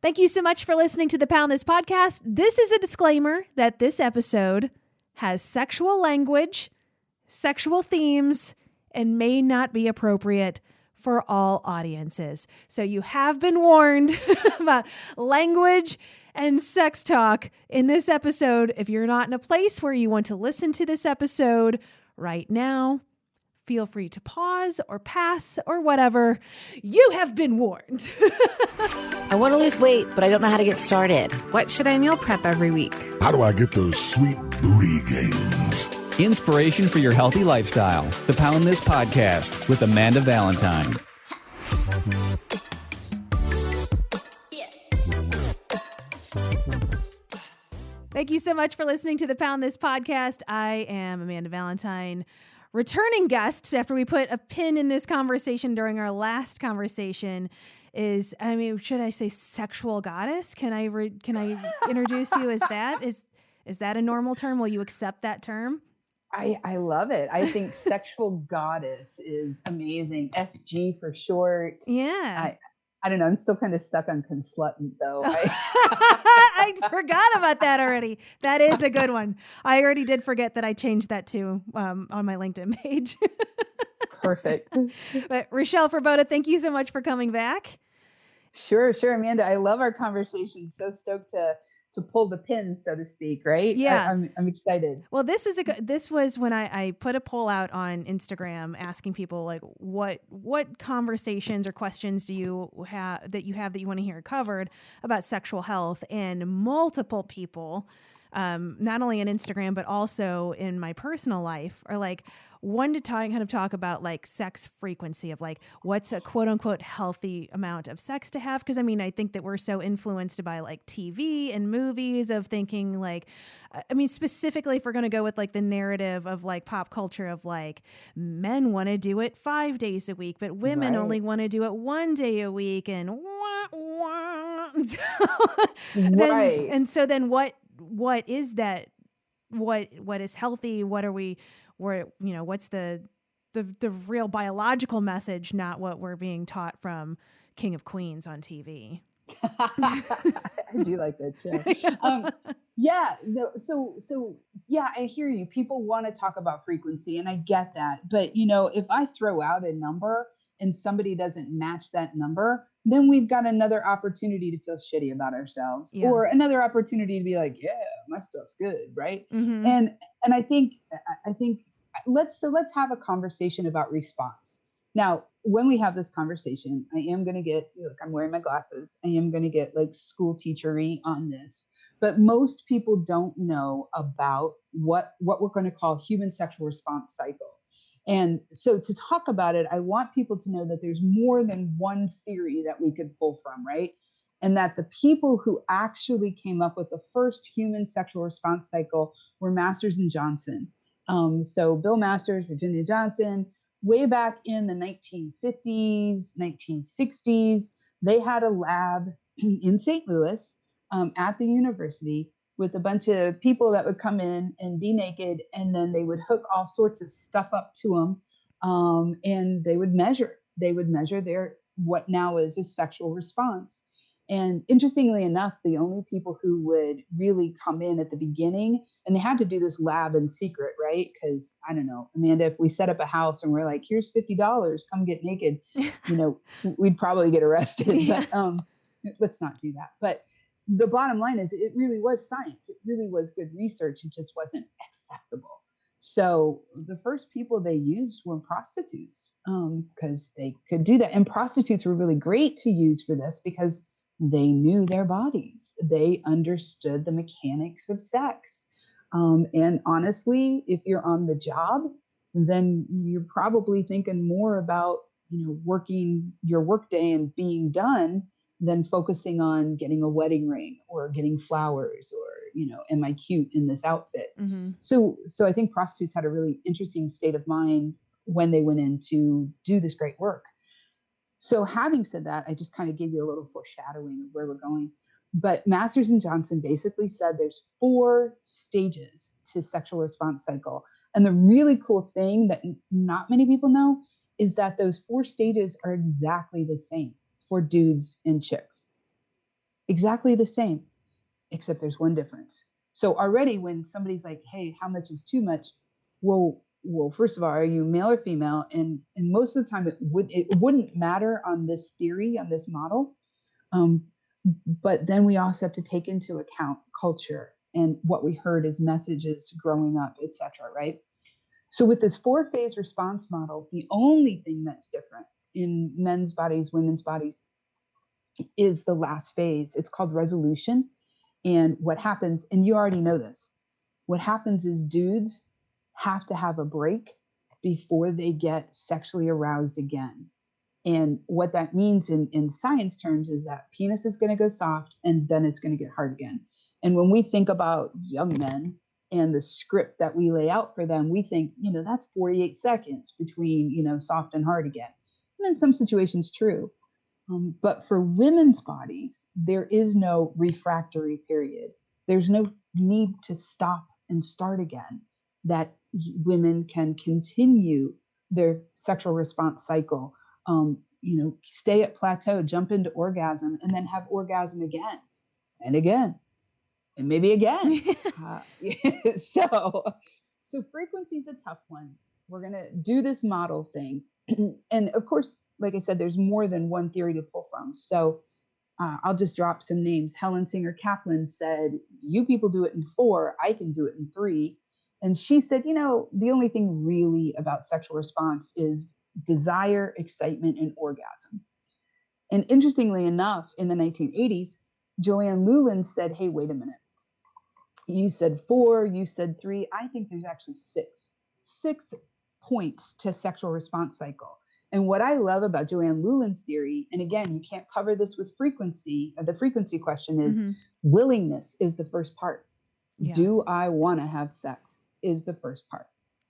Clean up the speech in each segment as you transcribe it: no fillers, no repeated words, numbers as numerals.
Thank you so much for listening to the Pound This podcast. This is a disclaimer that this episode has sexual language, sexual themes, and may not be appropriate for all audiences. So you have been warned about language and sex talk in this episode. If you're not in a place where you want to listen to this episode right now, feel free to pause or pass or whatever. You have been warned. I want to lose weight, but I don't know how to get started. What should I meal prep every week? How do I get those sweet booty gains? Inspiration for your healthy lifestyle. The Pound This podcast with Amanda Valentine. Thank you so much for listening to the Pound This podcast. I am Amanda Valentine, returning guest after we put a pin in this conversation during our last conversation. Should I say sexual goddess? Can I introduce you as that? Is that a normal term? Will you accept that term? I love it. I think sexual goddess is amazing. SG for short. Yeah. I don't know. I'm still kind of stuck on consluttant though. I forgot about that already. That is a good one. I already did forget that I changed that too on my LinkedIn page. Perfect. But Richelle Frabotta, thank you so much for coming back. Sure, Amanda. I love our conversation. So stoked to pull the pin, so to speak, right? Yeah. I'm excited. Well, this was when I put a poll out on Instagram asking people like what conversations or questions do you have that you want to hear covered about sexual health, and multiple people, not only on Instagram but also in my personal life, are like, one to talk about like sex frequency of like what's a quote unquote healthy amount of sex to have. Cause I think that we're so influenced by like TV and movies of thinking like, specifically if we're going to go with like the narrative of like pop culture of like men want to do it 5 days a week, but women only want to do it 1 day a week and Right. And so then what is that? What is healthy? What are we, what's the real biological message, not what we're being taught from King of Queens on TV. I do like that show. I hear you. People want to talk about frequency and I get that. But if I throw out a number and somebody doesn't match that number, then we've got another opportunity to feel shitty about ourselves, or another opportunity to be like, yeah, my stuff's good. Right. Mm-hmm. And I think let's have a conversation about response. Now, when we have this conversation, I am going to get, look, I'm wearing my glasses. I am going to get like school teachery on this, but most people don't know about what we're going to call human sexual response cycle. And so to talk about it, I want people to know that there's more than one theory that we could pull from, right? And that the people who actually came up with the first human sexual response cycle were Masters and Johnson. So Bill Masters, Virginia Johnson, way back in the 1950s, 1960s, they had a lab in St. Louis at the university with a bunch of people that would come in and be naked, and then they would hook all sorts of stuff up to them, and they would measure their what now is a sexual response. And interestingly enough, the only people who would really come in at the beginning, and they had to do this lab in secret, right? Because I don't know, Amanda, if we set up a house and we're like, here's $50, come get naked, we'd probably get arrested. Yeah. But let's not do that. But the bottom line is it really was science. It really was good research. It just wasn't acceptable. So the first people they used were prostitutes because they could do that. And prostitutes were really great to use for this because they knew their bodies. They understood the mechanics of sex. And honestly, if you're on the job, then you're probably thinking more about, working your workday and being done than focusing on getting a wedding ring or getting flowers or, am I cute in this outfit? Mm-hmm. So I think prostitutes had a really interesting state of mind when they went in to do this great work. So having said that, I just kind of gave you a little foreshadowing of where we're going. But Masters and Johnson basically said there's 4 stages to sexual response cycle. And the really cool thing that not many people know is that those 4 stages are exactly the same for dudes and chicks. exactly the same, except there's one difference. So already when somebody's like, hey, how much is too much? Well, first of all, are you male or female? And most of the time it wouldn't matter on this theory, on this model. Um, but then we also have to take into account culture and what we heard as messages growing up, etc. Right? So with this 4-phase response model, the only thing that's different in men's bodies, women's bodies, is the last phase. It's called resolution. And what happens, and you already know this, what happens is dudes have to have a break before they get sexually aroused again. And what that means in science terms is that penis is going to go soft and then it's going to get hard again. And when we think about young men and the script that we lay out for them, we think, that's 48 seconds between, soft and hard again. And in some situations, true. But for women's bodies, there is no refractory period. There's no need to stop and start again, that women can continue their sexual response cycle, stay at plateau, jump into orgasm, and then have orgasm again and again and maybe again. So, so frequency is a tough one. We're going to do this model thing. And of course, like I said, there's more than one theory to pull from. So I'll just drop some names. Helen Singer Kaplan said, you people do it in 4, I can do it in 3. And she said, the only thing really about sexual response is desire, excitement, and orgasm. And interestingly enough, in the 1980s, Joanne Luland said, hey, wait a minute. You said 4, you said 3. I think there's actually 6 points to sexual response cycle. And what I love about Joanne Luland's theory, and again, you can't cover this with frequency. The frequency question is willingness is the first part. Yeah. Do I want to have sex is the first part.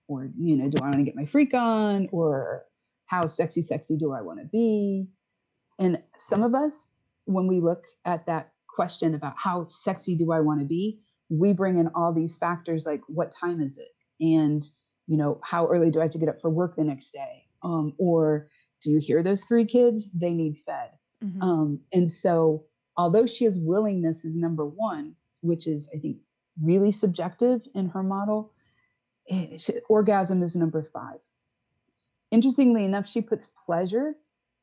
Or, do I want to get my freak on? Or how sexy do I want to be? And some of us, when we look at that question about how sexy do I want to be, we bring in all these factors like what time is it? And, how early do I have to get up for work the next day? Or do you hear those 3 kids? They need fed. And so although she has willingness as number 1, which is, I think, really subjective in her model, orgasm is number 5. Interestingly enough, she puts pleasure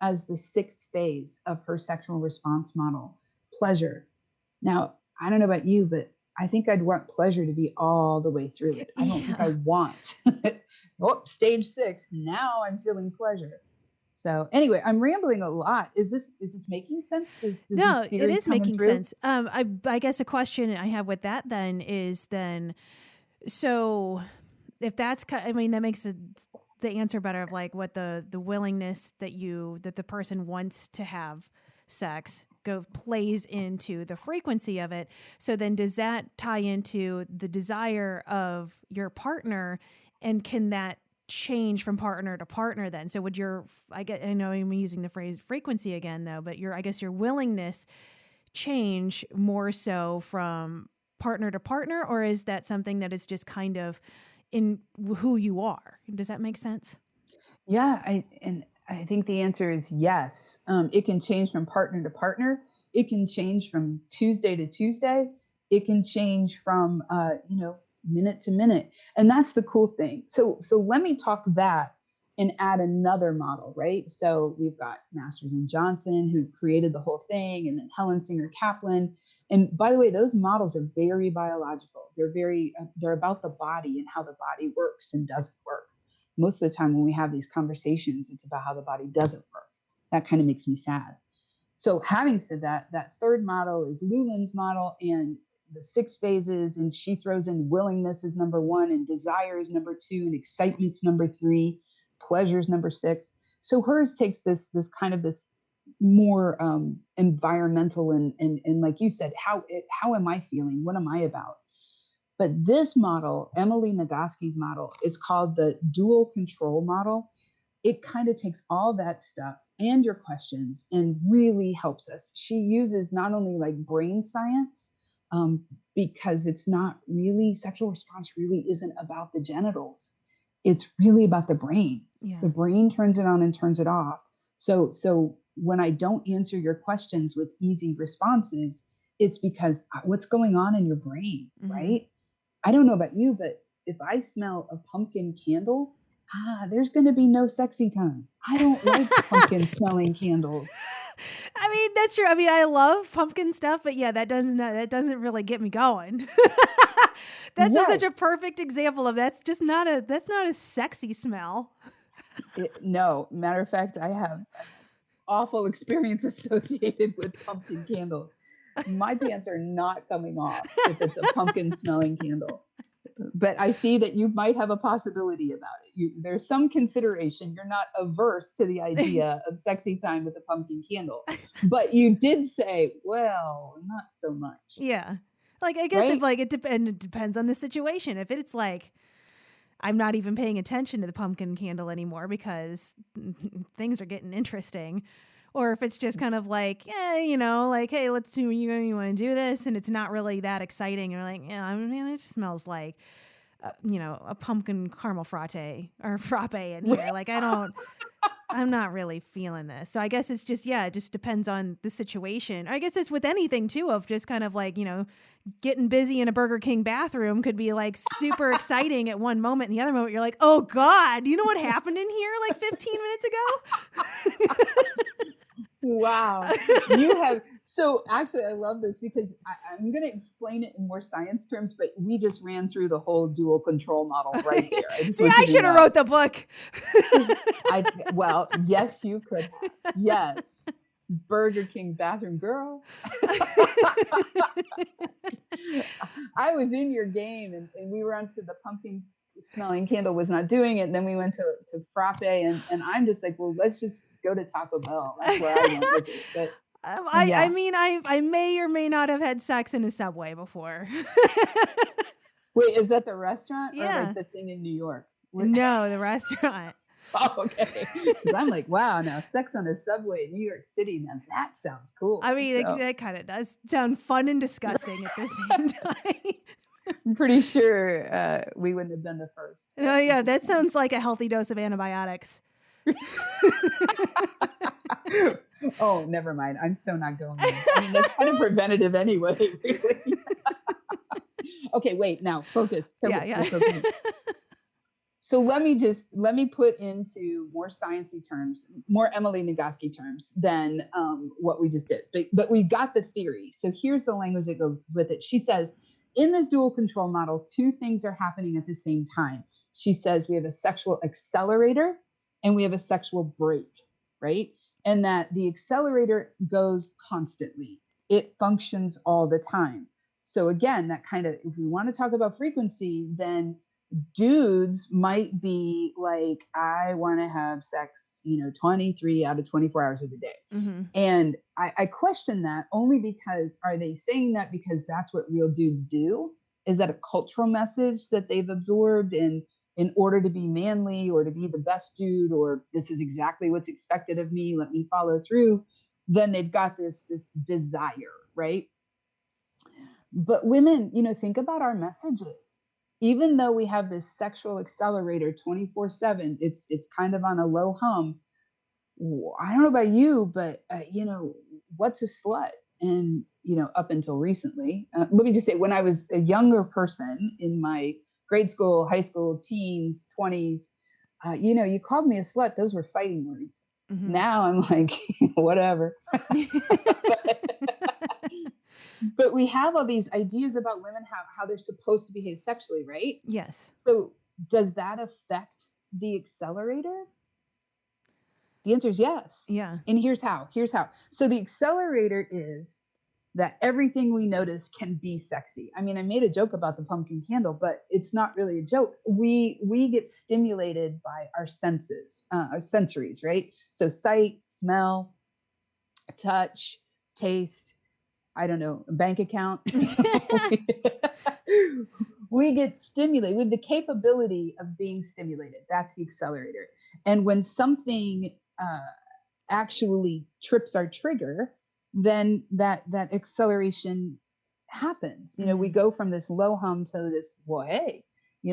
as the 6th phase of her sexual response model. Pleasure. Now, I don't know about you, but I think I'd want pleasure to be all the way through it. I don't think I want, stage 6, now I'm feeling pleasure. So anyway, I'm rambling a lot. Is this making sense? No, it is making sense. I guess a question I have with that then is so if that's, that makes the answer better of like what the willingness that the person wants to have sex plays into the frequency of it. So then does that tie into the desire of your partner, and can that change from partner to partner then? So would I know I'm using the phrase frequency again though, but I guess your willingness change more so from partner to partner, or is that something that is just kind of in who you are? Does that make sense? Yeah, I think the answer is yes. It can change from partner to partner. It can change from Tuesday to Tuesday. It can change from minute to minute, and that's the cool thing. So let me talk that and add another model, right? So we've got Masters and Johnson, who created the whole thing, and then Helen Singer Kaplan. And by the way, those models are very biological. They're about the body and how the body works and doesn't work. Most of the time when we have these conversations, it's about how the body doesn't work. That kind of makes me sad. So having said that, that 3rd model is Luland's model, and the 6 phases, and she throws in willingness is number 1, and desire is number 2, and excitement's number 3, pleasure is number 6. So hers takes this kind of this more environmental and like you said, how am I feeling? What am I about? But this model, Emily Nagoski's model, it's called the dual control model. It kind of takes all that stuff and your questions and really helps us. She uses not only like brain science, because it's not really, sexual response really isn't about the genitals. It's really about the brain. Yeah. The brain turns it on and turns it off. So when I don't answer your questions with easy responses, it's because what's going on in your brain, right? I don't know about you, but if I smell a pumpkin candle, there's going to be no sexy time. I don't like pumpkin smelling candles. I mean, that's true. I mean, I love pumpkin stuff, but yeah, that doesn't really get me going. That's just such a perfect example of that's not a sexy smell. No, matter of fact, I have awful experience associated with pumpkin candles. My pants are not coming off if it's a pumpkin smelling candle. But I see that you might have a possibility about it. There's some consideration. You're not averse to the idea of sexy time with a pumpkin candle. But you did say, well, not so much. Yeah. Like, I guess if like it depends on the situation. If it's like, I'm not even paying attention to the pumpkin candle anymore because things are getting interesting. Or if it's just kind of like, like, hey, let's do, you want to do this? And it's not really that exciting. You're like, yeah, I mean, it just smells like, a pumpkin caramel frappe in here. Like, I'm not really feeling this. So I guess it's just, it just depends on the situation. I guess it's with anything too, of just kind of like, getting busy in a Burger King bathroom could be like super exciting at one moment. And the other moment you're like, oh God, you know what happened in here like 15 minutes ago? Wow. You have, so actually I love this because I'm going to explain it in more science terms, but we just ran through the whole dual control model right there. See, I should have wrote the book. Well, yes, you could have. Yes. Burger King bathroom girl. I was in your game and we were onto the pumpkin smelling candle was not doing it. And then we went to frappe and I'm just like, well, let's just go to Taco Bell. That's where I went with it. But I mean, I may or may not have had sex in a Subway before. Wait, is that the restaurant or Yeah. like the thing in New York? No, the restaurant. Oh, okay. Because I'm like, wow, now sex on a Subway in New York City. Now that sounds cool. I mean, that kind of does sound fun and disgusting at the same time. I'm pretty sure we wouldn't have been the first. No, yeah, that sounds like a healthy dose of antibiotics. Oh, never mind. I'm so not going there. I mean, that's kind of preventative anyway. Really. Okay, wait. Now focus. Yeah. Focus. So let me put into more sciencey terms, more Emily Nagoski terms than what we just did. But we got the theory. So here's the language that goes with it. She says, in this dual control model, two things are happening at the same time. She says we have a sexual accelerator and we have a sexual brake, right? And that the accelerator goes constantly. It functions all the time. So again, that kind of, if we want to talk about frequency, then dudes might be like, I want to have sex, 23 out of 24 hours of the day. Mm-hmm. And I question that only because, are they saying that because that's what real dudes do? Is that a cultural message that they've absorbed in order to be manly or to be the best dude, or this is exactly what's expected of me, let me follow through? Then they've got this desire, right? But women, think about our messages. Even though we have this sexual accelerator 24/7, it's kind of on a low hum. I don't know about you, but what's a slut? And up until recently, let me just say, when I was a younger person in my grade school, high school, teens, 20s, you called me a slut. Those were fighting words. Mm-hmm. Now I'm like, whatever. But we have all these ideas about women, how they're supposed to behave sexually, right? Yes. So does that affect the accelerator? The answer is yes. Yeah. And here's how. So the accelerator is that everything we notice can be sexy. I mean, I made a joke about the pumpkin candle, but it's not really a joke. We get stimulated by our senses, our sensories, right? So sight, smell, touch, taste, I don't know, a bank account. We get stimulated. We have the capability of being stimulated. That's the accelerator. And when something actually trips our trigger, then that acceleration happens. We go from this low hum to this, well, hey,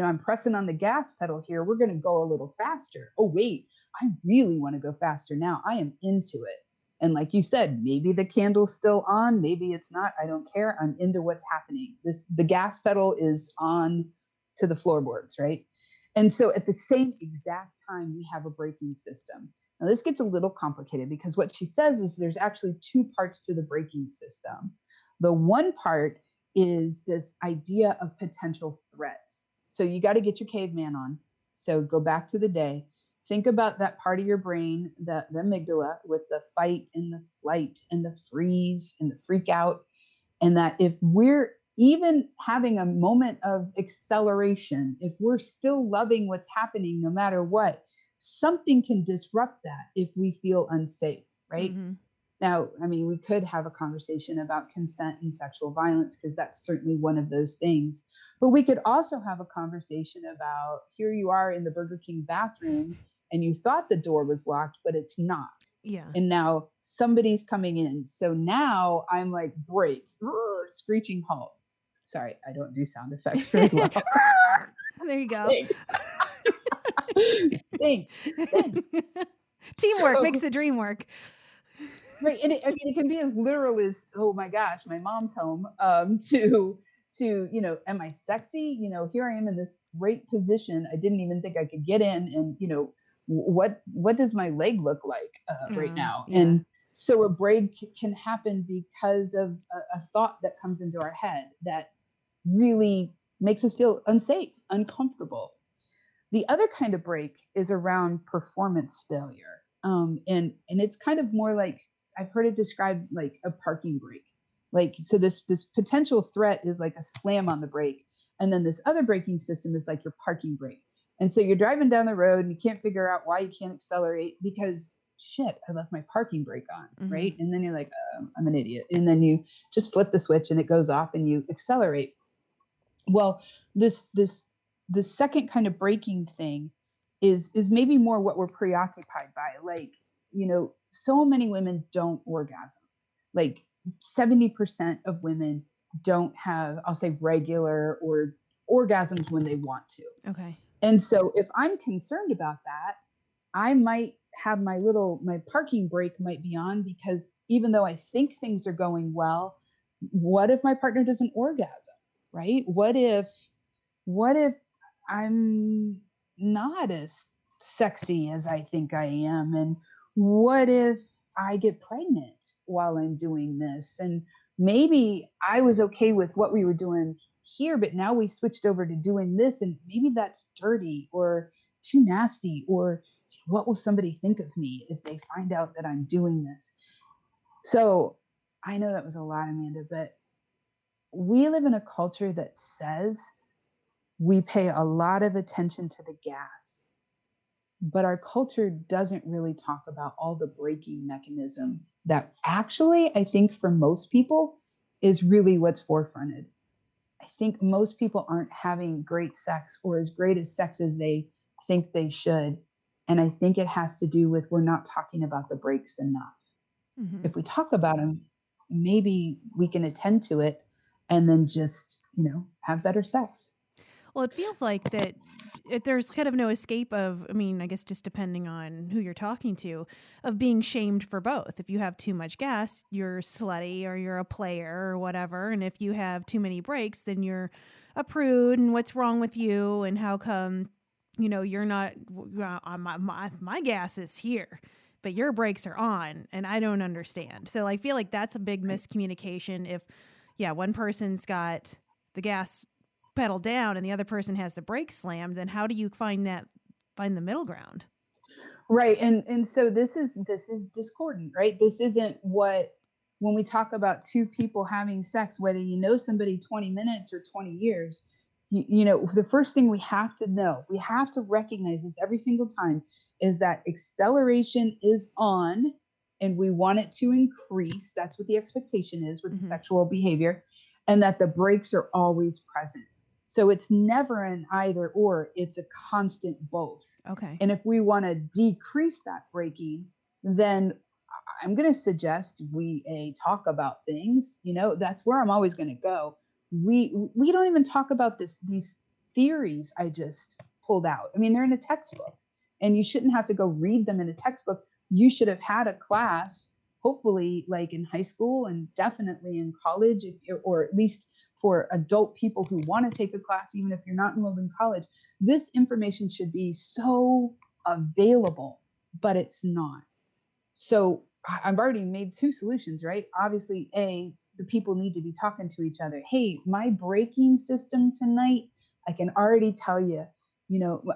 I'm pressing on the gas pedal here. We're going to go a little faster. Oh, wait, I really want to go faster now. I am into it. And like you said, maybe the candle's still on, maybe it's not. I don't care. I'm into what's happening. The gas pedal is on to the floorboards, right? And so at the same exact time, we have a braking system. Now this gets a little complicated because what she says is there's actually two parts to the braking system. The one part is this idea of potential threats. So you got to get your caveman on. So go back to the day. Think about that part of your brain, the amygdala, with the fight and the flight and the freeze and the freak out. And that if we're even having a moment of acceleration, if we're still loving what's happening no matter what, something can disrupt that if we feel unsafe, right? Mm-hmm. Now, I mean, we could have a conversation about consent and sexual violence because that's certainly one of those things. But we could also have a conversation about here you are in the Burger King bathroom and you thought the door was locked, but it's not. Yeah. And now somebody's coming in. So now I'm like, break, screeching halt. Sorry, I don't do sound effects very well. There you go. Thanks. Thanks. Teamwork So- makes the dream work. Right. And it can be as literal as, oh my gosh, my mom's home, to, am I sexy? Here I am in this great position. I didn't even think I could get in. And, what does my leg look like right now? Yeah. And so a break can happen because of a thought that comes into our head that really makes us feel unsafe, uncomfortable. The other kind of break is around performance failure. And it's kind of more like, I've heard it described like a parking brake. Like, so this potential threat is like a slam on the brake. And then this other braking system is like your parking brake. And so you're driving down the road and you can't figure out why you can't accelerate because shit, I left my parking brake on, Mm-hmm. right? And then you're like, I'm an idiot. And then you just flip the switch and it goes off and you accelerate. Well, the second kind of braking thing is maybe more what we're preoccupied by. Like, so many women don't orgasm. Like 70% of women don't have, I'll say, regular or orgasms when they want to. Okay. And so if I'm concerned about that, I might have my parking brake might be on because even though I think things are going well, what if my partner doesn't orgasm, right? What if I'm not as sexy as I think I am? And what if I get pregnant while I'm doing this? And maybe I was okay with what we were doing here, but now we switched over to doing this, and maybe that's dirty or too nasty, or what will somebody think of me if they find out that I'm doing this? So I know that was a lot, Amanda, but we live in a culture that says we pay a lot of attention to the gas, but our culture doesn't really talk about all the braking mechanism that actually, I think for most people, is really what's forefronted. I think most people aren't having great sex or as great as sex as they think they should. And I think it has to do with we're not talking about the brakes enough. Mm-hmm. If we talk about them, maybe we can attend to it and then just, have better sex. Well, it feels like that there's kind of no escape of, I mean, I guess just depending on who you're talking to, of being shamed for both. If you have too much gas, you're slutty or you're a player or whatever. And if you have too many breaks, then you're a prude and what's wrong with you and how come, you're not, my gas is here, but your brakes are on and I don't understand. So I feel like that's a big miscommunication. If, one person's got the gas pedal down and the other person has the brake slammed, then how do you find the middle ground? Right. And so this is discordant, right? This isn't when we talk about two people having sex, whether you know somebody 20 minutes or 20 years, the first thing we have to recognize this every single time is that acceleration is on and we want it to increase. That's what the expectation is with the sexual behavior, and that the brakes are always present. So it's never an either or, it's a constant both. Okay. And if we want to decrease that braking, then I'm going to suggest we talk about things, that's where I'm always going to go. We don't even talk about these theories I just pulled out. I mean, they're in a textbook and you shouldn't have to go read them in a textbook. You should have had a class, hopefully like in high school and definitely in college, or at least for adult people who want to take a class, even if you're not enrolled in college, this information should be so available, but it's not. So I've already made two solutions, right? Obviously, the people need to be talking to each other. Hey, my braking system tonight, I can already tell you,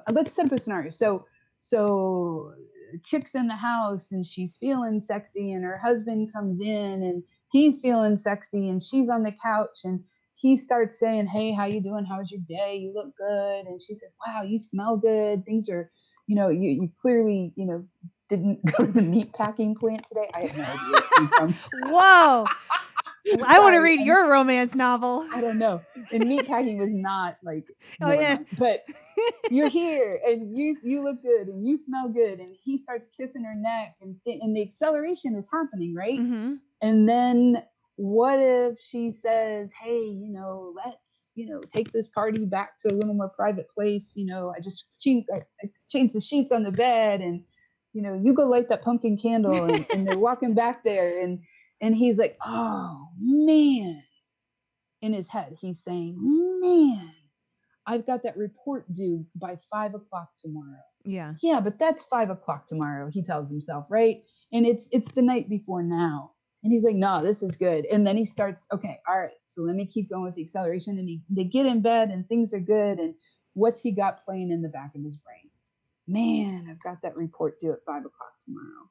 let's set up a scenario. So chick's in the house and she's feeling sexy, and her husband comes in and he's feeling sexy, and she's on the couch, and he starts saying, hey, how you doing? How's your day? You look good. And she said, wow, you smell good. Things are, you clearly, didn't go to the meat packing plant today. I have no idea where it came from. Whoa. I want to Sorry, read your romance novel. I don't know. And meat packing was not like, Oh, never yeah. mind. But you're here and you look good and you smell good. And he starts kissing her neck, and the acceleration is happening, right? Mm-hmm. And then what if she says, hey, let's, take this party back to a little more private place. I changed the sheets on the bed, and, you go light that pumpkin candle. And they're walking back there, and he's like, oh man. In his head, he's saying, man, I've got that report due by 5:00 tomorrow. Yeah. Yeah, but that's 5:00 tomorrow, he tells himself, right? And it's the night before now. And he's like, no, this is good. And then he starts, okay, all right, so let me keep going with the acceleration. And they get in bed and things are good. And what's he got playing in the back of his brain? Man, I've got that report due at 5:00 tomorrow.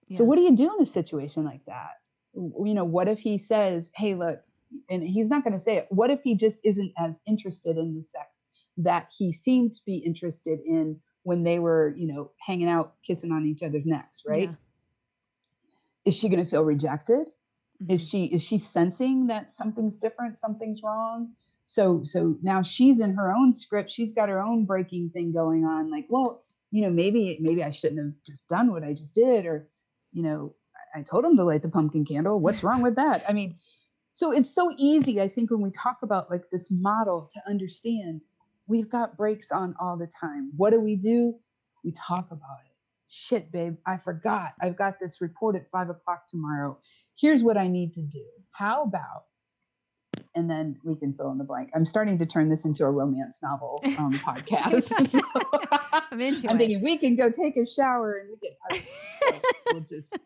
Yeah. So what do you do in a situation like that? What if he says, hey, look, and he's not going to say it. What if he just isn't as interested in the sex that he seemed to be interested in when they were, hanging out, kissing on each other's necks, right? Yeah. Is she going to feel rejected? Mm-hmm. Is she sensing that something's different, something's wrong? So now she's in her own script. She's got her own breaking thing going on. Like, well, maybe I shouldn't have just done what I just did, or, I told him to light the pumpkin candle. What's wrong with that? I mean, so it's so easy, I think, when we talk about like this model, to understand we've got brakes on all the time. What do? We talk about it. Shit, babe, I forgot. I've got this report at 5:00 tomorrow. Here's what I need to do. How about? And then we can fill in the blank. I'm starting to turn this into a romance novel podcast. So I'm into I'm it. thinking we can go take a shower and we'll just.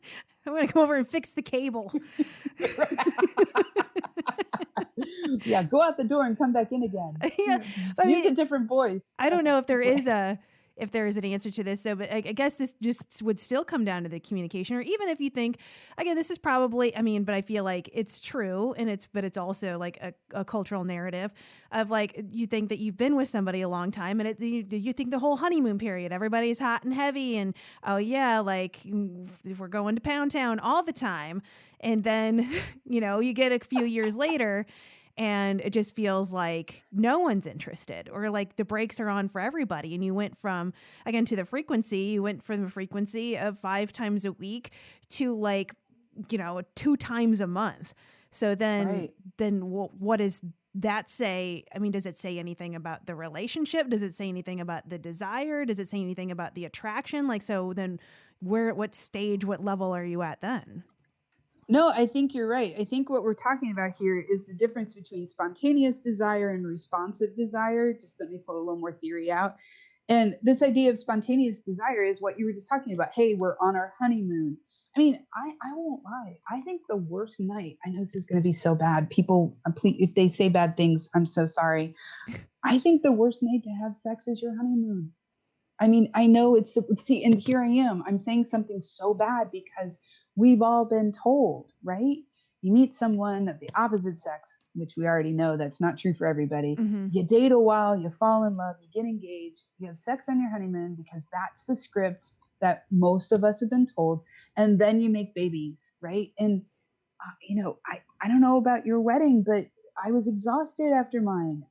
I'm going to go over and fix the cable. Yeah, go out the door and come back in again. Yeah, but use a different voice. I don't know if there is an answer to this, though, but I guess this just would still come down to the communication, or even if you think, again, this is probably, but I feel like it's true, but it's also like a cultural narrative of like, you think that you've been with somebody a long time, and you think the whole honeymoon period, everybody's hot and heavy, and oh yeah, like if we're going to Pound Town all the time, and then, you get a few years later, and it just feels like no one's interested, or like the brakes are on for everybody. And you went from, again, to the frequency of 5 times a week to like, 2 times a month. So then what does that say? Does it say anything about the relationship? Does it say anything about the desire? Does it say anything about the attraction? Like, so then what stage, what level are you at then? No, I think you're right. I think what we're talking about here is the difference between spontaneous desire and responsive desire. Just let me pull a little more theory out. And this idea of spontaneous desire is what you were just talking about. Hey, we're on our honeymoon. I won't lie. I think the worst night, I know this is going to be so bad. People, if they say bad things, I'm so sorry. I think the worst night to have sex is your honeymoon. I know and here I am. I'm saying something so bad because we've all been told, right? You meet someone of the opposite sex, which we already know that's not true for everybody. Mm-hmm. You date a while, you fall in love, you get engaged, you have sex on your honeymoon because that's the script that most of us have been told. And then you make babies, right? And, I don't know about your wedding, but I was exhausted after mine.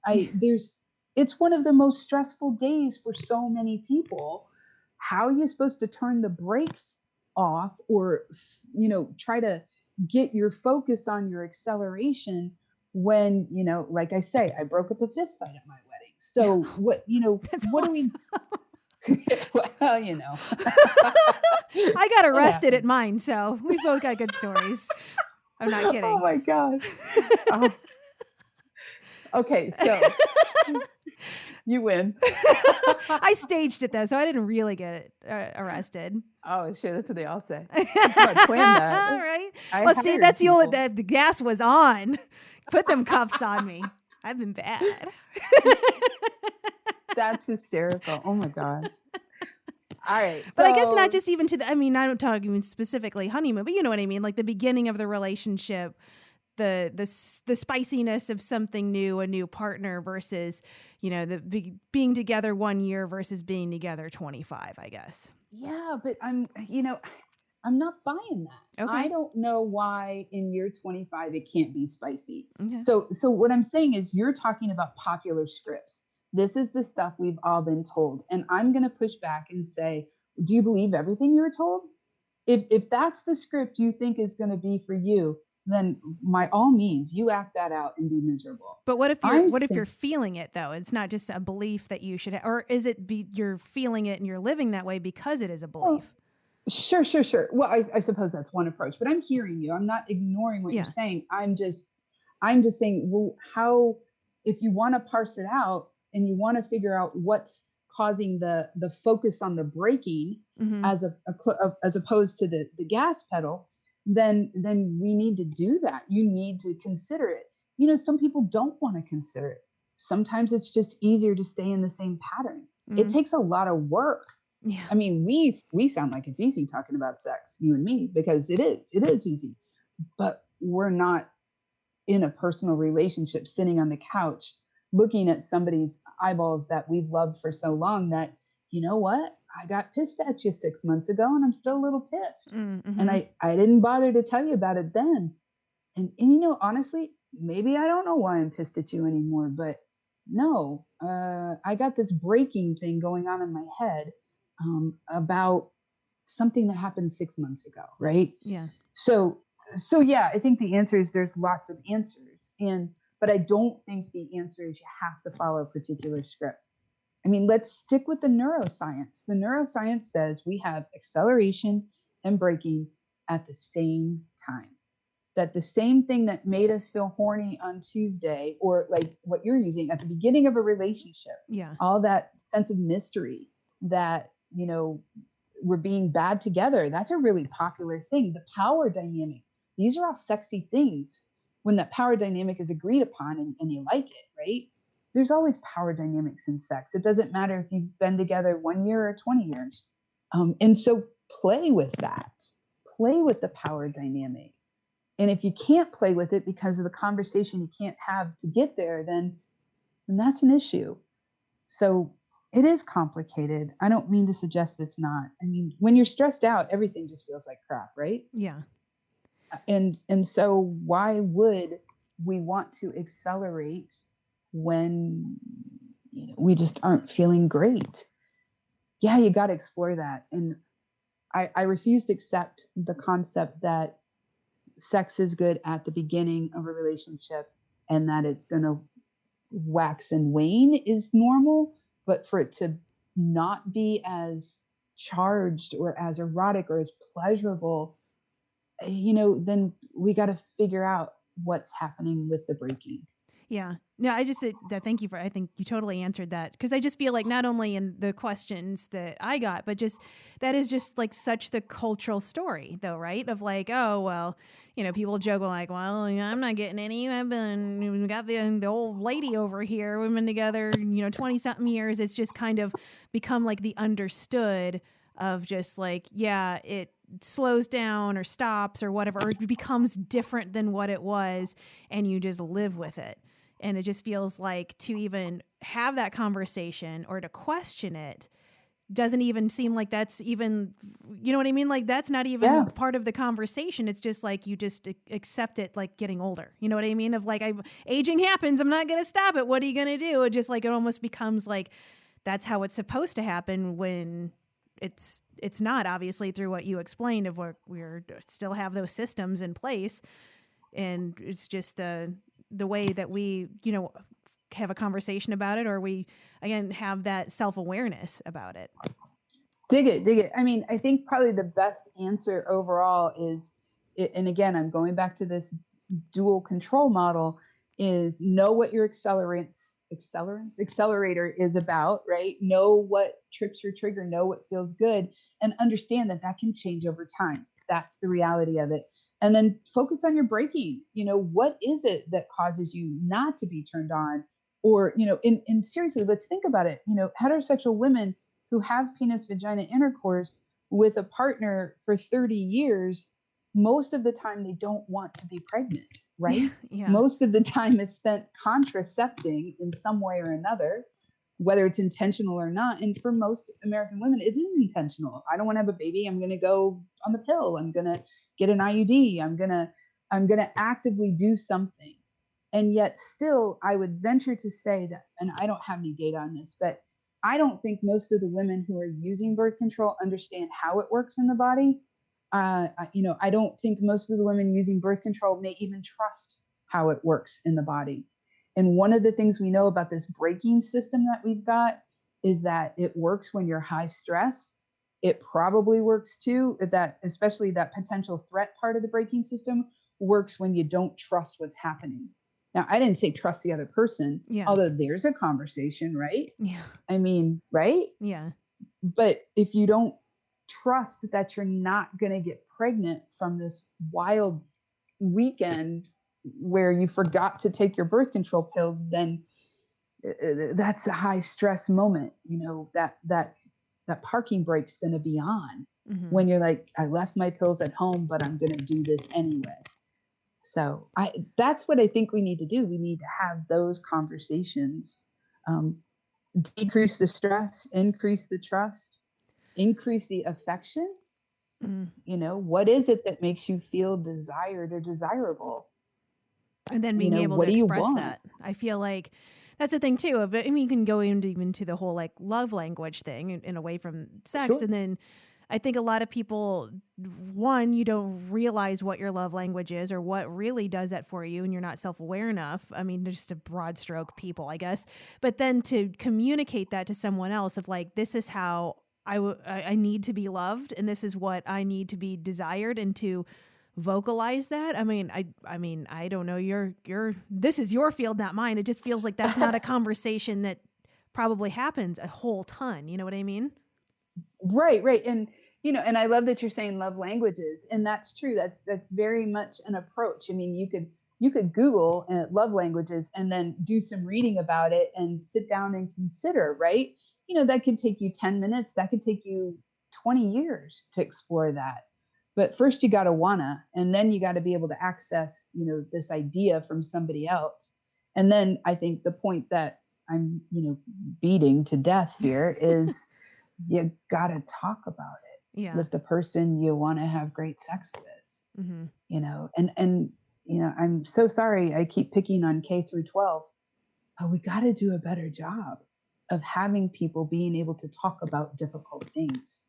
It's one of the most stressful days for so many people. How are you supposed to turn the brakes off, or, try to get your focus on your acceleration when, like I say, I broke up a fist fight at my wedding. So what, That's what awesome. do we, well, I got arrested happens. at mine, so we both got good stories. I'm not kidding. Oh my gosh. Oh. Okay, so you win. I staged it though, so I didn't really get arrested. Oh, sure. That's what they all say. I planned that. Right? I Well, see, hired that's the only people. the gas was on. Put them cuffs on me. I've been bad. That's hysterical. Oh my gosh. All right. But I guess not So just even to the, I mean, I don't talk even specifically honeymoon, but you know what I mean? Like the beginning of the relationship, the spiciness of something new, a new partner versus, you know, being together 1 year versus being together 25, I guess. yeah, but I'm not buying that. Okay. I don't know why in year 25 it can't be spicy. Okay. So what I'm saying is you're talking about popular scripts. This is the stuff we've all been told. And I'm going to push back and say, do you believe everything you're told? If that's the script you think is going to be for you, then by all means, you act that out and be miserable. But what if I'm you're feeling it though? It's not just a belief that you should have, or is it you're feeling it and you're living that way because it is a belief? Sure. Well, I suppose that's one approach, but I'm hearing you. I'm not ignoring what Yeah. you're saying. I'm just saying, well, how, if you want to parse it out and you want to figure out what's causing the focus on the braking Mm-hmm. as opposed to the gas pedal, then we need to do that. You need to consider it. You know, some people don't want to consider it. Sometimes it's just easier to stay in the same pattern. Mm-hmm. It takes a lot of work. Yeah. I mean, we sound like it's easy talking about sex, you and me, because it is easy, but we're not in a personal relationship sitting on the couch looking at somebody's eyeballs that we've loved for so long that, you know what, I got pissed at you 6 months ago and I'm still a little pissed. Mm-hmm. And I didn't bother to tell you about it then. And you know, honestly, maybe I don't know why I'm pissed at you anymore, but no, I got this breaking thing going on in my head about something that happened 6 months ago, right? Yeah. So yeah, I think the answer is there's lots of answers, but I don't think the answer is you have to follow a particular script. I mean, let's stick with the neuroscience. The neuroscience says we have acceleration and braking at the same time. That the same thing that made us feel horny on Tuesday, or like what you're using at the beginning of a relationship, Yeah. all that sense of mystery that, you know, we're being bad together. That's a really popular thing. The power dynamic. These are all sexy things when that power dynamic is agreed upon and you like it, right? There's always power dynamics in sex. It doesn't matter if you've been together 1 year or 20 years. And so play with that. Play with the power dynamic. And if you can't play with it because of the conversation you can't have to get there, then that's an issue. So it is complicated. I don't mean to suggest it's not. I mean, when you're stressed out, everything just feels like crap, right? Yeah. And so why would we want to accelerate when, you know, we just aren't feeling great? Yeah, you got to explore that. And I refuse to accept the concept that sex is good at the beginning of a relationship and that it's going to wax and wane is normal, but for it to not be as charged or as erotic or as pleasurable, you know, then we got to figure out what's happening with the breaking. Yeah. No, I think you totally answered that, because I just feel like not only in the questions that I got, but just that is just like such the cultural story though, right? Of like, oh, well, you know, people joke like, well, you know, I'm not getting any. We got the old lady over here. We've been together, you know, 20 something years. It's just kind of become like the understood of just like, yeah, it slows down or stops or whatever, or it becomes different than what it was, and you just live with it. And it just feels like to even have that conversation or to question it doesn't even seem like that's even, you know what I mean? Like that's not even part of the conversation. It's just like you just accept it, like getting older. You know what I mean? Of like, aging happens. I'm not going to stop it. What are you going to do? It just like, it almost becomes like that's how it's supposed to happen when it's not, obviously, through what you explained of what we're still have those systems in place. And it's just the way that we, you know, have a conversation about it, or we, again, have that self-awareness about it. Dig it, dig it. I mean, I think probably the best answer overall is, and again, I'm going back to this dual control model, is know what your accelerator is about, right? Know what trips your trigger, know what feels good, and understand that that can change over time. That's the reality of it. And then focus on your braking. What is it that causes you not to be turned on? Or, and seriously, let's think about it. Heterosexual women who have penis vagina intercourse with a partner for 30 years, most of the time they don't want to be pregnant, right? Yeah. Most of the time is spent contracepting in some way or another, whether it's intentional or not. And for most American women, it is intentional. I don't want to have a baby. I'm going to go on the pill. I'm going to get an IUD. I'm going to actively do something. And yet still, I would venture to say that, and I don't have any data on this, but I don't think most of the women who are using birth control understand how it works in the body. I don't think most of the women using birth control may even trust how it works in the body. And one of the things we know about this braking system that we've got is that it works when you're high stress. It probably works too, that especially that potential threat part of the braking system works when you don't trust what's happening. Now, I didn't say trust the other person, Yeah. although there's a conversation, right? Yeah. I mean, right? Yeah. But if you don't trust that you're not going to get pregnant from this wild weekend where you forgot to take your birth control pills, then that's a high stress moment. That parking brake's going to be on when you're like, I left my pills at home, but I'm going to do this anyway. So that's what I think we need to do. We need to have those conversations, decrease the stress, increase the trust, increase the affection. What is it that makes you feel desired or desirable? And then being able what to do you express want? that. I feel like that's the thing too. I mean, you can go into even to the whole like love language thing and away from sex. Sure. And then I think a lot of people, one, you don't realize what your love language is or what really does that for you, and you're not self-aware enough. I mean, just a broad stroke people, I guess. But then to communicate that to someone else of like, this is how I need to be loved, and this is what I need to be desired, and to vocalize that. I mean, I don't know. This is your field, not mine. It just feels like that's not a conversation that probably happens a whole ton. You know what I mean? Right. And, and I love that you're saying love languages, and that's true. That's very much an approach. I mean, you could Google love languages and then do some reading about it and sit down and consider, right? That could take you 10 minutes. That could take you 20 years to explore that. But first you got to wanna, and then you got to be able to access, this idea from somebody else. And then I think the point that I'm, beating to death here is you got to talk about it with the person you want to have great sex with, and I'm so sorry I keep picking on K through 12, but we got to do a better job of having people being able to talk about difficult things.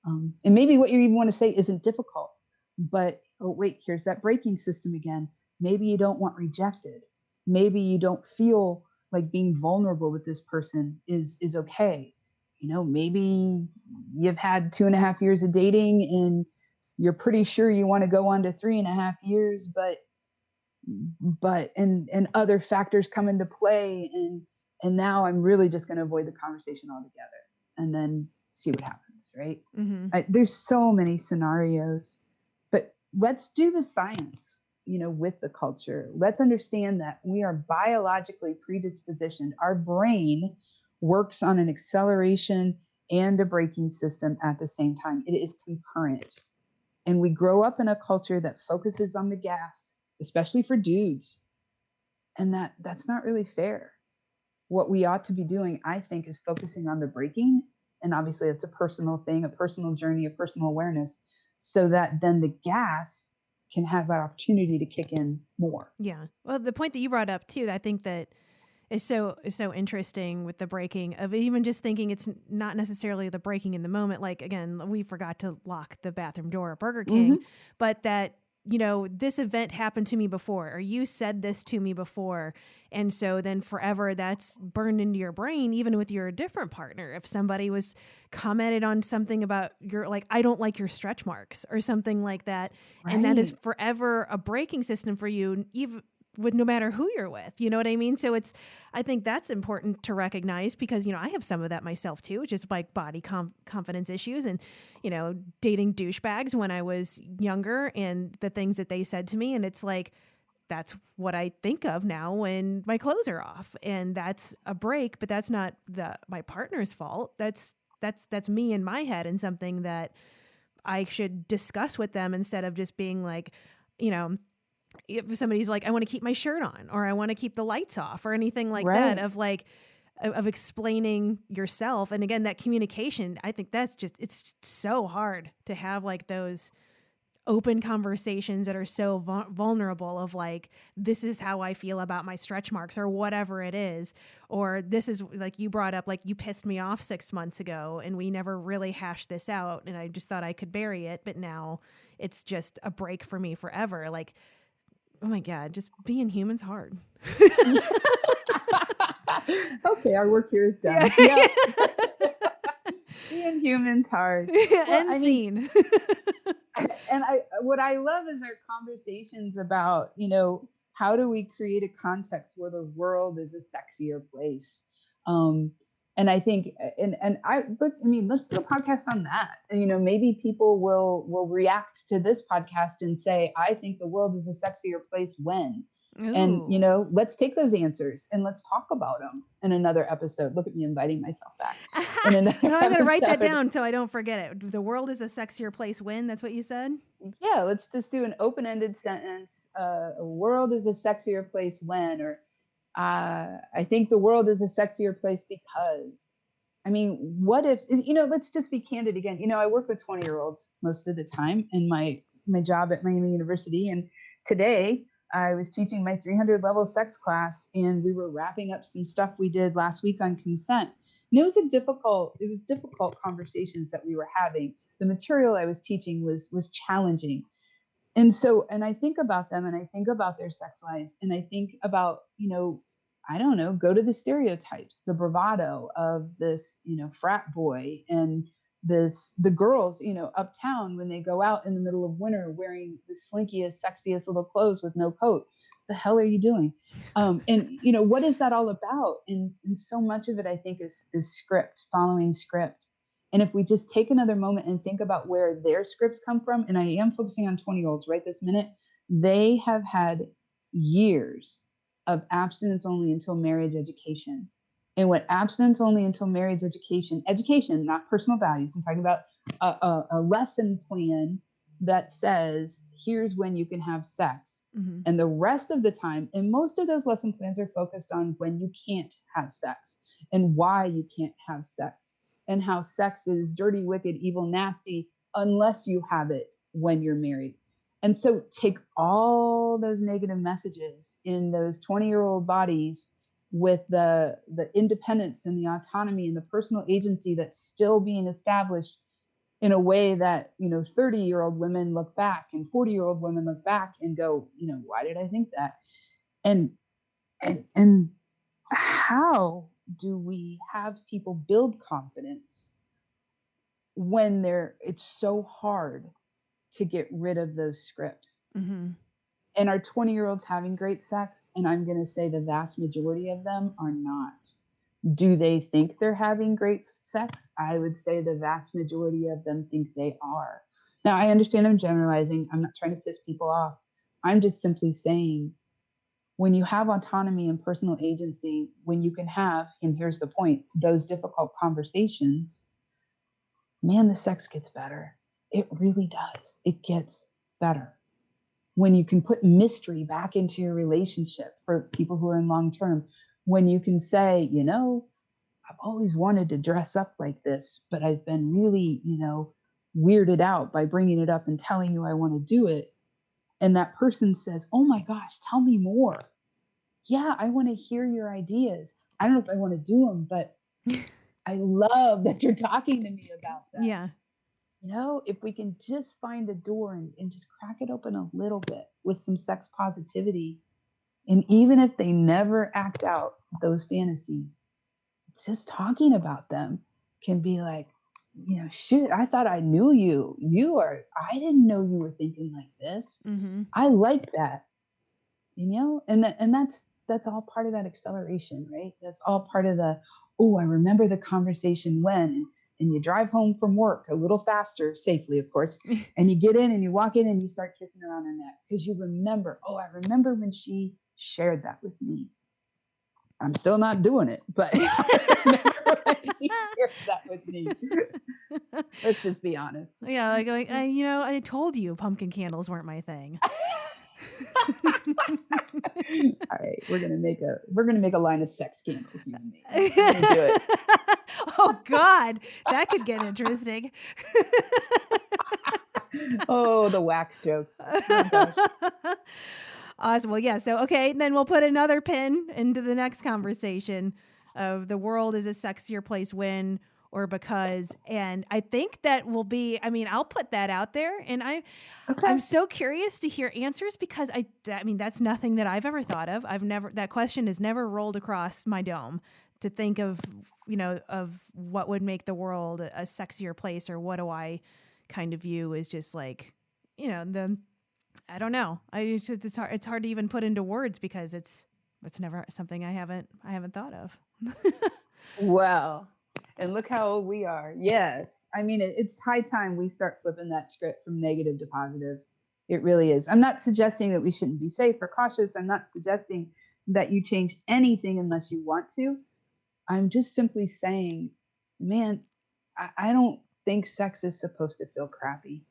And maybe what you even want to say isn't difficult, but oh wait, here's that braking system again. Maybe you don't want rejected. Maybe you don't feel like being vulnerable with this person is okay. Maybe you've had 2.5 years of dating and you're pretty sure you want to go on to 3.5 years, but other factors come into play, and now I'm really just going to avoid the conversation altogether and then see what happens, right? There's so many scenarios, but let's do the science, with the culture. Let's understand that we are biologically predispositioned. Our brain works on an acceleration and a braking system at the same time. It is concurrent. And we grow up in a culture that focuses on the gas, especially for dudes. And that's not really fair. What we ought to be doing, I think, is focusing on the braking. And obviously it's a personal thing, a personal journey, a personal awareness, so that then the gas can have an opportunity to kick in more. Yeah. Well, the point that you brought up too, I think that is so interesting with the braking, of even just thinking it's not necessarily the braking in the moment. Like, again, we forgot to lock the bathroom door at Burger King, but that this event happened to me before, or you said this to me before. And so then forever that's burned into your brain, even with your different partner. If somebody was commented on something about I don't like your stretch marks or something like that. Right. And that is forever a braking system for you, even with no matter who you're with, you know what I mean? So I think that's important to recognize because, I have some of that myself too, which is like body confidence issues and, dating douchebags when I was younger and the things that they said to me. And it's like, that's what I think of now when my clothes are off, and that's a break, but that's not my partner's fault. That's me in my head, and something that I should discuss with them instead of just being like, if somebody's like, I want to keep my shirt on, or I want to keep the lights off, or anything like that, of explaining yourself. And again, that communication, I think it's so hard to have like those open conversations that are so vulnerable of like, this is how I feel about my stretch marks or whatever it is. Or this is like you brought up, like you pissed me off 6 months ago and we never really hashed this out. And I just thought I could bury it. But now it's just a break for me forever. Like, oh my God, just being human's hard. Okay, our work here is done. Yeah. Being human's hard. End scene. And what I love is our conversations about, how do we create a context where the world is a sexier place? And I think, let's do a podcast on that. And, maybe people will react to this podcast and say, I think the world is a sexier place when. Ooh. And, let's take those answers and let's talk about them in another episode. Look at me inviting myself back. No, I'm going to write that down so I don't forget it. The world is a sexier place when? That's what you said? Yeah, let's just do an open-ended sentence. A world is a sexier place when, or I think the world is a sexier place because. I mean, what if, let's just be candid again. I work with 20-year-olds most of the time in my job at Miami University. And today I was teaching my 300 level sex class, and we were wrapping up some stuff we did last week on consent. And it was difficult conversations that we were having. The material I was teaching was challenging. And I think about them, and I think about their sex lives, and I think about, I don't know, go to the stereotypes, the bravado of this, frat boy, and the girls, uptown when they go out in the middle of winter wearing the slinkiest, sexiest little clothes with no coat. The hell are you doing? And what is that all about? And so much of it, I think, is script, following script. And if we just take another moment and think about where their scripts come from, and I am focusing on 20-year-olds right this minute, they have had years of abstinence only until marriage education. And what abstinence only until marriage education, not personal values. I'm talking about a lesson plan that says, here's when you can have sex. Mm-hmm. And the rest of the time, and most of those lesson plans are focused on when you can't have sex and why you can't have sex and how sex is dirty, wicked, evil, nasty, unless you have it when you're married. And so take all those negative messages in those 20-year-old bodies with the independence and the autonomy and the personal agency that's still being established in a way that, 30-year-old women look back and 40-year-old women look back and go, why did I think that? And how do we have people build confidence when it's so hard to get rid of those scripts? Mm-hmm. And are 20-year-olds having great sex? And I'm going to say the vast majority of them are not. Do they think they're having great sex? I would say the vast majority of them think they are. Now, I understand I'm generalizing. I'm not trying to piss people off. I'm just simply saying, when you have autonomy and personal agency, when you can have, and here's the point, those difficult conversations, man, the sex gets better. It really does. It gets better. When you can put mystery back into your relationship for people who are in long term, when you can say, I've always wanted to dress up like this, but I've been really, weirded out by bringing it up and telling you I want to do it. And that person says, oh my gosh, tell me more. Yeah, I want to hear your ideas. I don't know if I want to do them, but I love that you're talking to me about that. Yeah. if we can just find a door and just crack it open a little bit with some sex positivity, and even if they never act out those fantasies, just talking about them can be like, shoot, I thought I knew you. I didn't know you were thinking like this. Mm-hmm. I like that, and that's all part of that acceleration, right? That's all part of the, oh, I remember the conversation when, and you drive home from work a little faster, safely, of course, and you get in and you walk in and you start kissing her on her neck because you remember, oh, I remember when she shared that with me. I'm still not doing it, but I remember when she shared that with me. Let's just be honest. Yeah, I told you pumpkin candles weren't my thing. All right, we're gonna make a line of sex candles, you and me. We're gonna do it. Oh God, that could get interesting. Oh, the wax jokes. Oh gosh. Awesome. Well, yeah. So, okay, then we'll put another pin into the next conversation of the world is a sexier place when or because. And I think that will be, I'll put that out there. And I'm so curious to hear answers because that's nothing that I've ever thought of. That question has never rolled across my dome to think of, of what would make the world a sexier place, or what do I kind of view as just like, I don't know. It's hard to even put into words because it's never something I haven't thought of. Well, and look how old we are. Yes. It's high time we start flipping that script from negative to positive. It really is. I'm not suggesting that we shouldn't be safe or cautious. I'm not suggesting that you change anything unless you want to. I'm just simply saying, man, I don't think sex is supposed to feel crappy.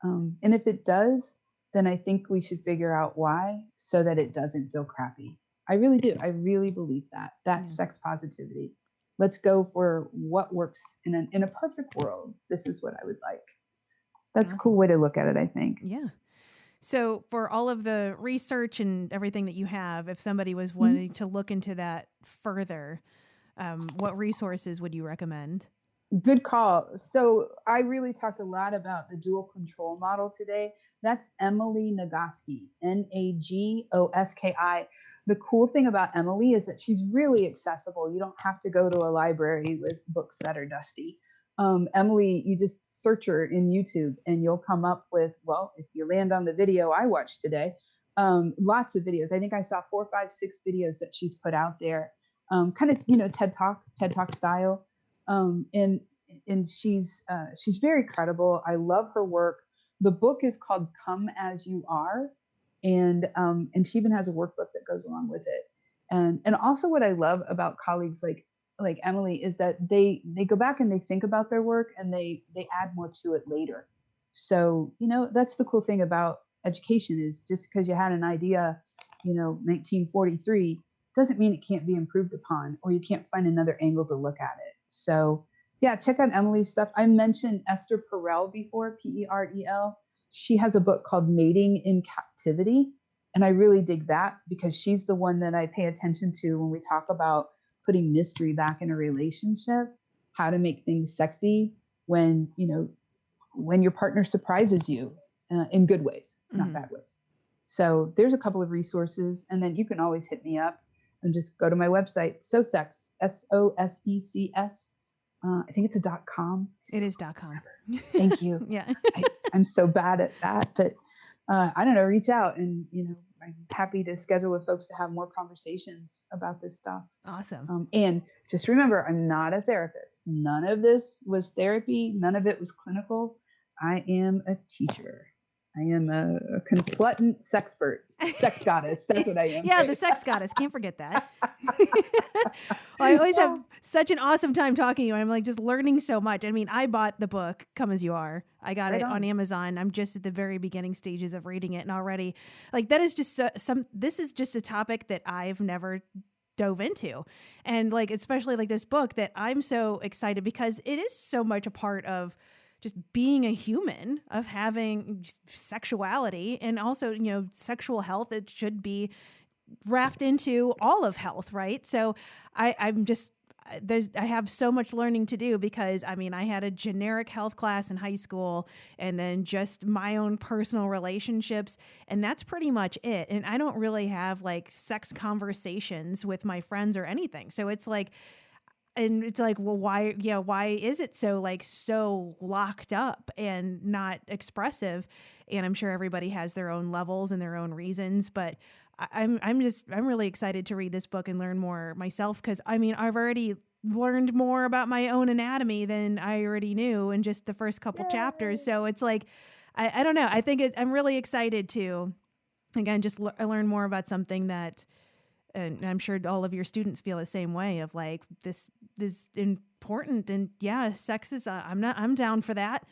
And if it does, then I think we should figure out why so that it doesn't feel crappy. I really do. I really believe that. That's sex positivity. Let's go for what works in a perfect world. This is what I would like. That's a cool way to look at it, I think. Yeah. So for all of the research and everything that you have, if somebody was wanting to look into that further, what resources would you recommend? Good call. So I really talked a lot about the dual control model today. That's Emily Nagoski, Nagoski. The cool thing about Emily is that she's really accessible. You don't have to go to a library with books that are dusty. Emily, you just search her in YouTube and you'll come up with, well, if you land on the video I watched today, lots of videos. I think I saw 4, 5, 6 videos that she's put out there, kind of, TED Talk style. And she's very credible. I love her work. The book is called Come As You Are. And she even has a workbook that goes along with it. And also what I love about colleagues like Emily is that they go back and they think about their work and they add more to it later. So, that's the cool thing about education is just because you had an idea, 1943, doesn't mean it can't be improved upon or you can't find another angle to look at it. So yeah, check out Emily's stuff. I mentioned Esther Perel before, Perel. She has a book called Mating in Captivity. And I really dig that because she's the one that I pay attention to when we talk about putting mystery back in a relationship, how to make things sexy when your partner surprises you in good ways, not bad ways. So there's a couple of resources. And then you can always hit me up and just go to my website, SOSEX, SOSECS. I think it's a .com. It is .com. Thank you. Yeah. I'm so bad at that, but I don't know, reach out and, I'm happy to schedule with folks to have more conversations about this stuff. Awesome. And just remember, I'm not a therapist. None of this was therapy. None of it was clinical. I am a teacher. I am a consultant sex goddess. That's what I am. Yeah, the sex goddess. Can't forget that. Well, I always have such an awesome time talking to you. I'm just learning so much. I bought the book, Come As You Are. I got it on Amazon. I'm just at the very beginning stages of reading it. And already, that is just this is just a topic that I've never dove into. And especially this book that I'm so excited because it is so much a part of just being a human, of having sexuality and also, sexual health. It should be wrapped into all of health, right? So I'm I have so much learning to do because I mean, I had a generic health class in high school and then just my own personal relationships. And that's pretty much it. And I don't really have like sex conversations with my friends or anything. So it's like, well, why is it so locked up and not expressive? And I'm sure everybody has their own levels and their own reasons, but I'm really excited to read this book and learn more myself. Cause I mean, I've already learned more about my own anatomy than I already knew in just the first couple chapters. So it's like, I don't know. I think I'm really excited to, again, just learn more about something that, and I'm sure all of your students feel the same way of like, this is important. And yeah, sex is, I'm down for that.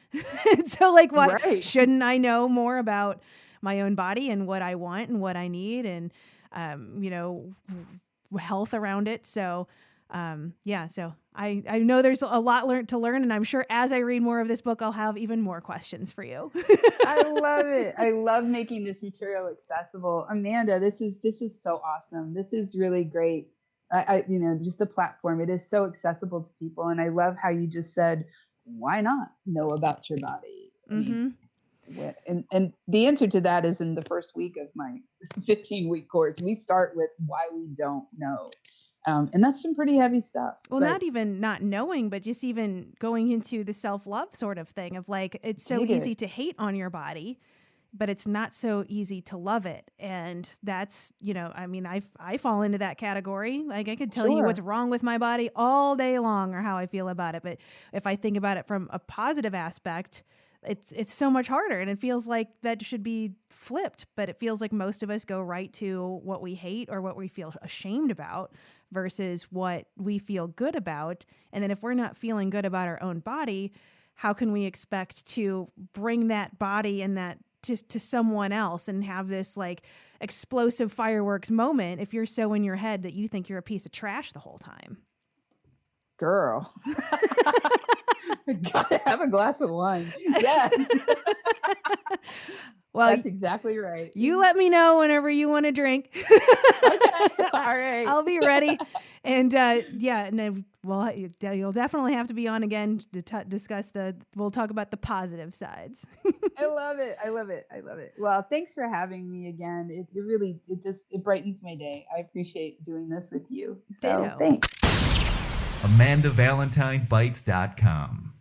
So like, why shouldn't I know more about my own body and what I want and what I need and, health around it. So, so I know there's a lot to learn. And I'm sure as I read more of this book, I'll have even more questions for you. I love it. I love making this material accessible. Amanda, this is so awesome. This is really great. Just the platform, it is so accessible to people. And I love how you just said, why not know about your body? I mean, and the answer to that is in the first week of my 15-week course. We start with why we don't know. And that's some pretty heavy stuff. Well, not even not knowing, but just even going into the self-love sort of thing of like, it's so easy to hate on your body, but it's not so easy to love it. And that's, I mean, I fall into that category. Like I could tell you what's wrong with my body all day long or how I feel about it. But if I think about it from a positive aspect, it's so much harder, and it feels like that should be flipped, but it feels like most of us go right to what we hate or what we feel ashamed about versus what we feel good about. And then if we're not feeling good about our own body, how can we expect to bring that body and that just to someone else and have this like explosive fireworks moment if you're so in your head that you think you're a piece of trash the whole time? Girl. Gotta have a glass of wine. Yes. Well, that's exactly right. You let me know whenever you want to drink. Okay. All right. I'll be ready. And and then, well, you'll definitely have to be on again to discuss we'll talk about the positive sides. I love it. I love it. I love it. Well, thanks for having me again. It really brightens my day. I appreciate doing this with you. So thanks. AmandaValentineBites.com